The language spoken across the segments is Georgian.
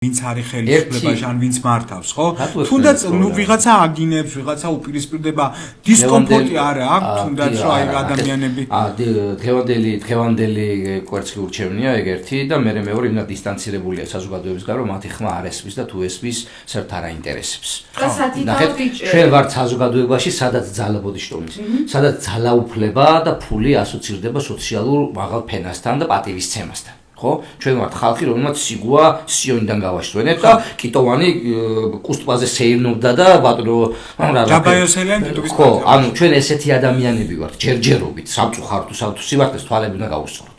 ვინც არის ხელისუფლებაში ან ვინც მართავს, ხო? თუნდაც ვიღაცა აგინებს, ვიღაცა უპირისპირდება, დისკომფორტი არ აქვს, თუნდაც რომ აი ადამიანები დღევანდელი კვერცხი ურჩევნია ეგ ერთი და მეორე იმნა დისტანცირებულია საზოგადოებისგან, რომ მათი ხმა არ ესმის და თუ ესმის საერთოდ არ აინტერესებს. ნახეთ, ჩვენ ვართ საზოგადოებაში, სადაც ძალაბოდი შტომის, სადაც ძალაუფლება და ფული ასოცირდება სოციალურ მაღალ ფენასთან და პატივისცემასთან. ხო ჩვენ ვართ ხალხი რომელმაც სიგუა სიონიდან გავაშწვენეთ და კიტოვანი კუსტბაზე სეირნობდა და ბატონო ჯაბაიოსელიან თვითონ ხო ანუ ჩვენ ესეთი ადამიანები ვართ ჯერჯერობით სამწუხაროდ თუ სამთუსი ვართ ეს თვალები უნდა გავუსწოროთ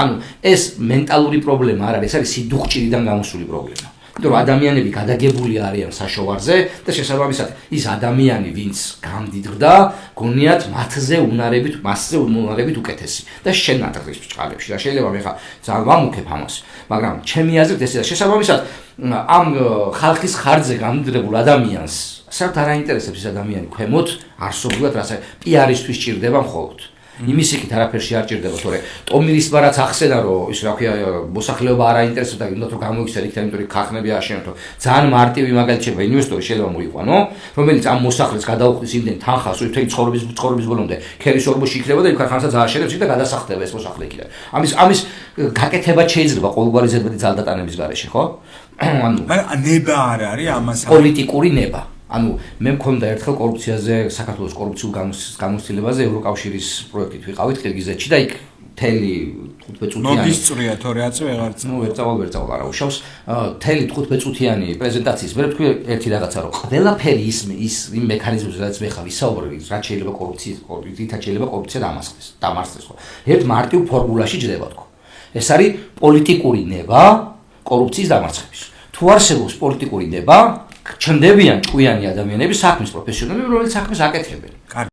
ანუ ეს მენტალური პრობლემა არ არის ეს არის სიდუხჭირიდან გამოსული პრობლემა იმიტომ რომ ადამიანები გადაგებული არიან საშოვარზე და შესაბამისად ის ადამიანი ვინც გამდიდრდა გონიათ მასზე უნარებით უკეთესი და შენ ნატრდის ბჭყალებში და შეიძლება მე ხა ძალიან ვამუქებ ამას მაგრამ ჩემი აზრით ესეა შესაბამისად ამ ხალხის ხარჯზე გამდიდრებულ ადამიანს საერთოდ არ აინტერესებს ეს ადამიანი ქვემოთ არსობრივად რასაც პიარისთვის ჭირდება მხოლოდ იმის იქით არაფერში არ ჭირდება თორე ტომირის ბარაც ახსენა რომ ის რა ქვია მოსახლეობა არ აინტერესებს და იმდათ რომ გამოიქცეთ იქ იმიტომ რომ ქარხნები აშენოთ ძალიან მარტივი მაგალითი შეიძლება ინვესტორი შეიძლება მოიყვანო რომელიც ამ მოსახლეს გადაუხდის იმდენ თანხას რომ თეი ცხოვრების ბოლომდე ქერის ორმოში იქნება და იმ ქარხანასაც ააშენებს და გადასახდება ეს მოსახლე იქიდან ამის გაკეთება შეიძლება ყოველგვარი ზედმეტი ძალდატანების გარეშე ხო ანუ ნება არ არის ამას პოლიტიკური ნება ანუ მე მქონდა ერთხელ კორუფციაზე საქართველოს კორუფციულ გამოცდილებაზე ევროკავშირის პროექტით ვიყავით ყირგიზეთში და იქ თელი 15 წუთიანი მოდის წვრია თორე აწვე აღარც ნუ ვერ წავალ არა უშავს თელი 15 წუთიანი პრეზენტაციის მე ვთქვი ერთი რაღაცა რომ ყველაფერი ის იმ მექანიზმებზე რაც მე ხარ ვისაუბრე რაც შეიძლება კორუფცია დამარცხდეს ხო ერთ მარტივ ფორმულაში ჯდება თქო ეს არის პოლიტიკური ნება კორუფციის დამარცხების თუ არსებობს პოლიტიკური ნება ჩნდებიან ჭკვიანი ადამიანები საქმის პროფესიონალები რომლებიც საქმეს აკეთებენ